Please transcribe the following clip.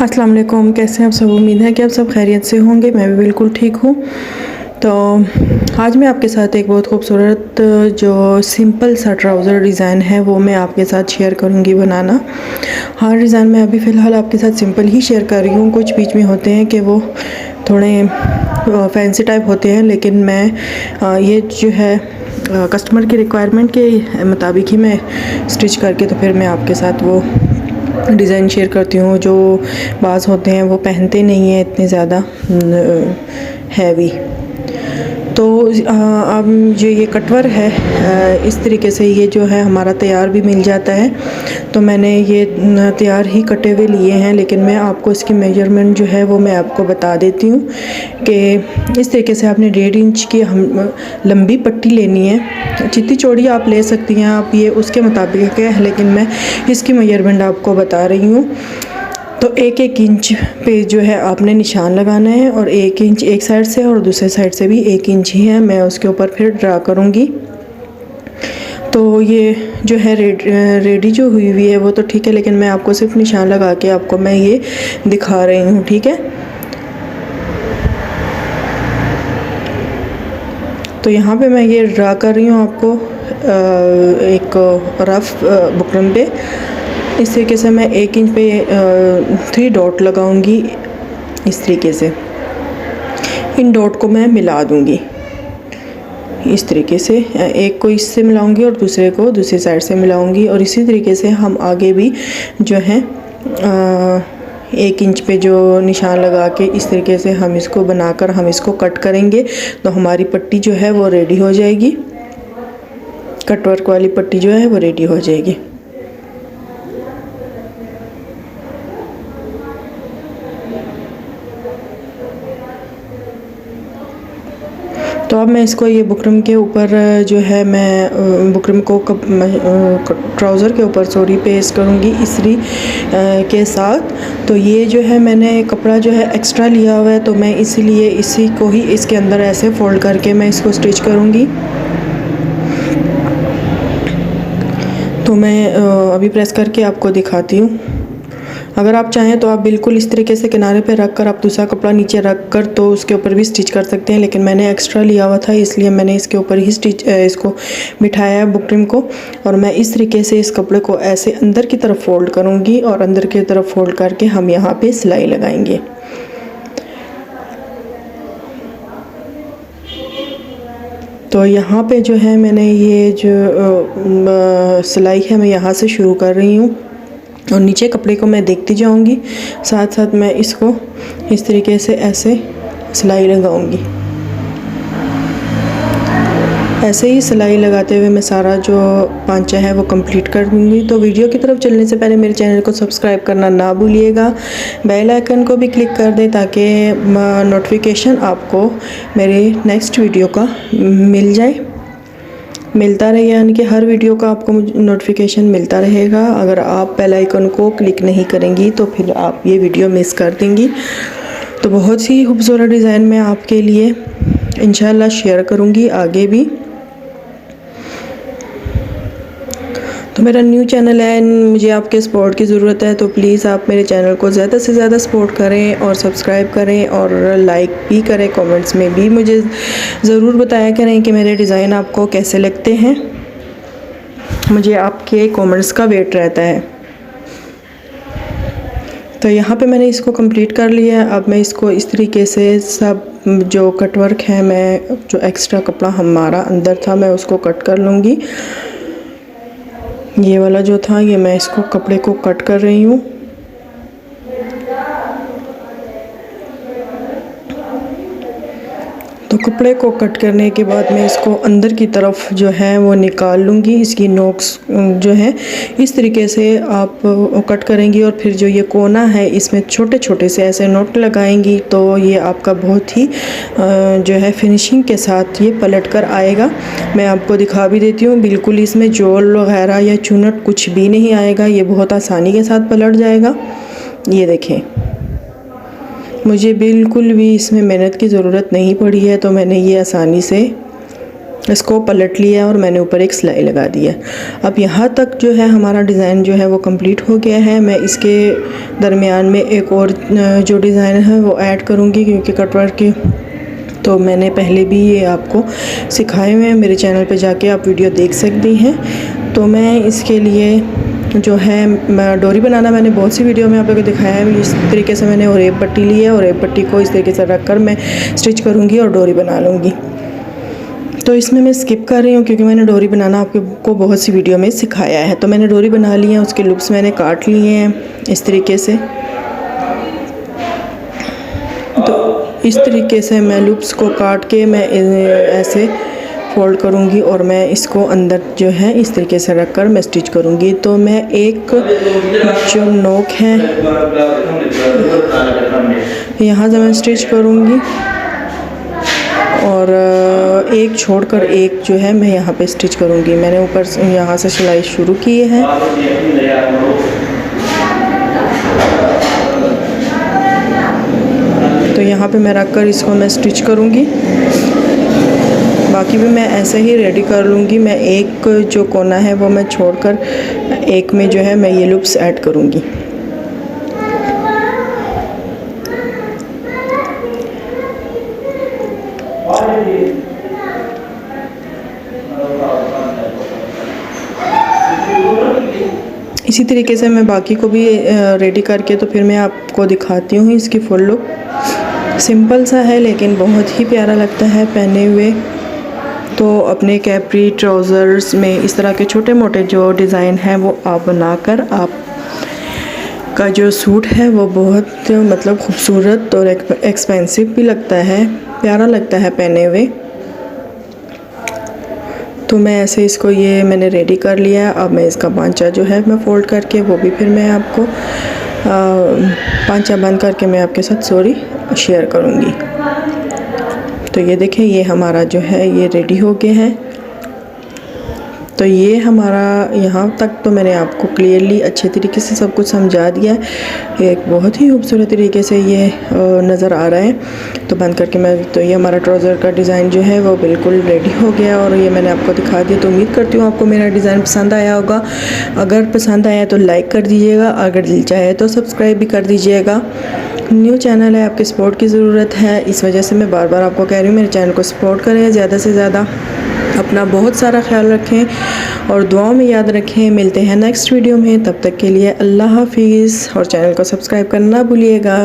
अस्सलाम वालेकुम, कैसे हैं आप सब। उम्मीद है कि आप सब खैरियत से होंगे। मैं भी बिल्कुल ठीक हूँ। तो आज मैं आपके साथ एक बहुत खूबसूरत जो सिंपल सा ट्राउज़र डिज़ाइन है वो मैं आपके साथ शेयर करूँगी बनाना। हर डिज़ाइन मैं अभी फ़िलहाल आपके साथ सिंपल ही शेयर कर रही हूँ। कुछ बीच में होते हैं कि वो थोड़े फैंसी टाइप होते हैं, लेकिन मैं ये जो है कस्टमर की रिक्वायरमेंट के मुताबिक ही मैं स्टिच करके तो फिर मैं आपके साथ वो डिज़ाइन शेयर करती हूँ। जो बाज़ होते हैं वो पहनते नहीं हैं इतने ज़्यादा हैवी। तो अब जो ये कटवर है इस तरीके से ये जो है हमारा तैयार भी मिल जाता है। तो मैंने ये तैयार ही कटे हुए लिए हैं, लेकिन मैं आपको इसकी मेजरमेंट जो है वो मैं आपको बता देती हूँ कि इस तरीके से आपने 1.5 इंच की लंबी पट्टी लेनी है। जितनी चौड़ी आप ले सकती हैं आप, ये उसके मुताबिक है, लेकिन मैं इसकी मेजरमेंट आपको बता रही हूँ। तो 1-1 इंच पे जो है आपने निशान लगाना है, और 1 इंच एक साइड से और दूसरे साइड से भी 1 इंच ही है। मैं उसके ऊपर फिर ड्रा करूँगी। तो ये जो है रेडी जो हुई हुई है वो तो ठीक है, लेकिन मैं आपको सिर्फ निशान लगा के आपको मैं ये दिखा रही हूँ, ठीक है। तो यहाँ पे मैं ये ड्रा कर रही हूँ आपको एक रफ़ बुकरम पे। इस तरीके से मैं 1 इंच पे 3 डॉट लगाऊंगी। इस तरीके से इन डॉट को मैं मिला दूंगी। इस तरीके से एक को इससे मिलाऊंगी और दूसरे को दूसरी साइड से मिलाऊंगी, और इसी तरीके से हम आगे भी जो है 1 इंच पे जो निशान लगा के इस तरीके से हम इसको बनाकर हम इसको कट करेंगे। तो हमारी पट्टी जो है वो रेडी हो जाएगी। कटवर्क वाली पट्टी जो है वो रेडी हो जाएगी। तो अब मैं इसको ये बुकरम के ऊपर जो है मैं बुकरम को ट्राउज़र के ऊपर पेस्ट करूँगी इसरी के साथ। तो ये जो है मैंने कपड़ा जो है एक्स्ट्रा लिया हुआ है, तो मैं इसीलिए इसी को ही इसके अंदर ऐसे फोल्ड करके मैं इसको स्टिच करूँगी। तो मैं अभी प्रेस करके आपको दिखाती हूँ। अगर आप चाहें तो आप बिल्कुल इस तरीके से किनारे पे रख कर आप दूसरा कपड़ा नीचे रख कर तो उसके ऊपर भी स्टिच कर सकते हैं, लेकिन मैंने एक्स्ट्रा लिया हुआ था इसलिए मैंने इसके ऊपर ही इसको बिठाया है बुकरम को। और मैं इस तरीके से इस कपड़े को ऐसे अंदर की तरफ फोल्ड करूँगी, और अंदर की तरफ फोल्ड करके हम यहाँ पे सिलाई लगाएंगे। तो यहाँ पे जो है मैंने ये जो सिलाई है मैं यहाँ से शुरू कर रही हूँ, और नीचे कपड़े को मैं देखती जाऊंगी, साथ साथ मैं इसको इस तरीके से ऐसे सिलाई लगाऊंगी। ऐसे ही सिलाई लगाते हुए मैं सारा जो पांचा है वो कंप्लीट कर दूंगी। तो वीडियो की तरफ चलने से पहले मेरे चैनल को सब्सक्राइब करना ना भूलिएगा। बेल आइकन को भी क्लिक कर दें ताकि नोटिफिकेशन आपको मेरे नेक्स्ट वीडियो का मिलता रहे, यानी कि हर वीडियो का आपको नोटिफिकेशन मिलता रहेगा। अगर आप बेल आइकन को क्लिक नहीं करेंगी तो फिर आप ये वीडियो मिस कर देंगी। तो बहुत ही खूबसूरत डिज़ाइन मैं आपके लिए इंशाल्लाह शेयर करूँगी आगे भी। तो मेरा न्यू चैनल है, मुझे आपके सपोर्ट की ज़रूरत है, तो प्लीज़ आप मेरे चैनल को ज़्यादा से ज़्यादा सपोर्ट करें और सब्सक्राइब करें और लाइक भी करें। कमेंट्स में भी मुझे ज़रूर बताया करें कि मेरे डिज़ाइन आपको कैसे लगते हैं। मुझे आपके कमेंट्स का वेट रहता है। तो यहाँ पे मैंने इसको कंप्लीट कर लिया है। अब मैं इसको इस तरीके से सब जो कटवर्क है, मैं जो एक्स्ट्रा कपड़ा हमारा अंदर था मैं उसको कट कर लूँगी। ये वाला जो था ये मैं इसको कपड़े को कट कर रही हूँ। तो कपड़े को कट करने के बाद मैं इसको अंदर की तरफ जो है वो निकाल लूँगी। इसकी नोक्स जो है इस तरीके से आप कट करेंगी, और फिर जो ये कोना है इसमें छोटे छोटे से ऐसे नोट लगाएंगी, तो ये आपका बहुत ही जो है फिनिशिंग के साथ ये पलट कर आएगा। मैं आपको दिखा भी देती हूँ, बिल्कुल इसमें जोल वगैरह या चुनट कुछ भी नहीं आएगा। ये बहुत आसानी के साथ पलट जाएगा। ये देखें, मुझे बिल्कुल भी इसमें मेहनत की ज़रूरत नहीं पड़ी है, तो मैंने ये आसानी से इसको पलट लिया और मैंने ऊपर एक सिलाई लगा दी है। अब यहाँ तक जो है हमारा डिज़ाइन जो है वो कंप्लीट हो गया है। मैं इसके दरमियान में एक और जो डिज़ाइन है वो ऐड करूँगी, क्योंकि कटवर्क की तो मैंने पहले भी ये आपको सिखाए हुए हैं, मेरे चैनल पे जाके आप वीडियो देख सकती हैं। तो मैं इसके लिए जो है डोरी बनाना मैंने बहुत सी वीडियो में आप लोगों को दिखाया है। इस तरीके से मैंने ओरेब पट्टी ली है और ओरेब पट्टी को इस तरीके से रख कर मैं स्टिच करूँगी और डोरी बना लूँगी। तो इसमें मैं स्किप कर रही हूँ क्योंकि मैंने डोरी बनाना आपको बहुत सी वीडियो में सिखाया है। तो मैंने डोरी बना ली है, उसके लूप्स मैंने काट लिए हैं इस तरीके से। तो इस तरीके से मैं लूप्स को काट के मैं ऐसे फोल्ड करूँगी और मैं इसको अंदर जो है इस तरीके से रख कर मैं स्टिच करूँगी। तो मैं एक जो नोक है यहाँ से मैं स्टिच करूँगी और एक छोड़कर एक जो है मैं यहाँ पे स्टिच करूँगी। मैंने ऊपर से यहाँ से सिलाई शुरू की है। तो यहाँ पे मैं रख कर इसको मैं स्टिच करूँगी। बाकी भी मैं ऐसे ही रेडी कर लूँगी। मैं एक जो कोना है वो मैं छोड़कर एक में जो है मैं ये लूप्स ऐड करूँगी। इसी तरीके से मैं बाकी को भी रेडी करके तो फिर मैं आपको दिखाती हूँ। इसकी फुल लुक सिंपल सा है लेकिन बहुत ही प्यारा लगता है पहने हुए। तो अपने कैप्री ट्राउज़र्स में इस तरह के छोटे मोटे जो डिज़ाइन हैं वो आप बनाकर आप का जो सूट है वो बहुत मतलब खूबसूरत और एक्सपेंसिव भी लगता है, प्यारा लगता है पहने हुए। तो मैं ऐसे इसको ये मैंने रेडी कर लिया है। अब मैं इसका पांचा जो है मैं फ़ोल्ड करके वो भी फिर मैं आपको पांचा बंद करके मैं आपके साथ शेयर करूँगी। तो ये देखें, ये हमारा जो है ये रेडी हो गया है। तो ये हमारा यहाँ तक तो मैंने आपको क्लियरली अच्छे तरीके से सब कुछ समझा दिया है। एक बहुत ही खूबसूरत तरीके से ये नज़र आ रहा है। तो बंद करके मैं तो ये हमारा ट्राउज़र का डिज़ाइन जो है वो बिल्कुल रेडी हो गया और ये मैंने आपको दिखा दिया। तो उम्मीद करती हूँ आपको मेरा डिज़ाइन पसंद आया होगा। अगर पसंद आया तो लाइक कर दीजिएगा, अगर दिल चाहे तो सब्सक्राइब भी कर दीजिएगा। न्यू चैनल है, आपके सपोर्ट की ज़रूरत है, इस वजह से मैं बार बार आपको कह रही हूँ मेरे चैनल को सपोर्ट करें। ज़्यादा से ज़्यादा अपना बहुत सारा ख्याल रखें और दुआओं में याद रखें। मिलते हैं नेक्स्ट वीडियो में, तब तक के लिए अल्लाह हाफिज़ और चैनल को सब्सक्राइब करना ना भूलिएगा।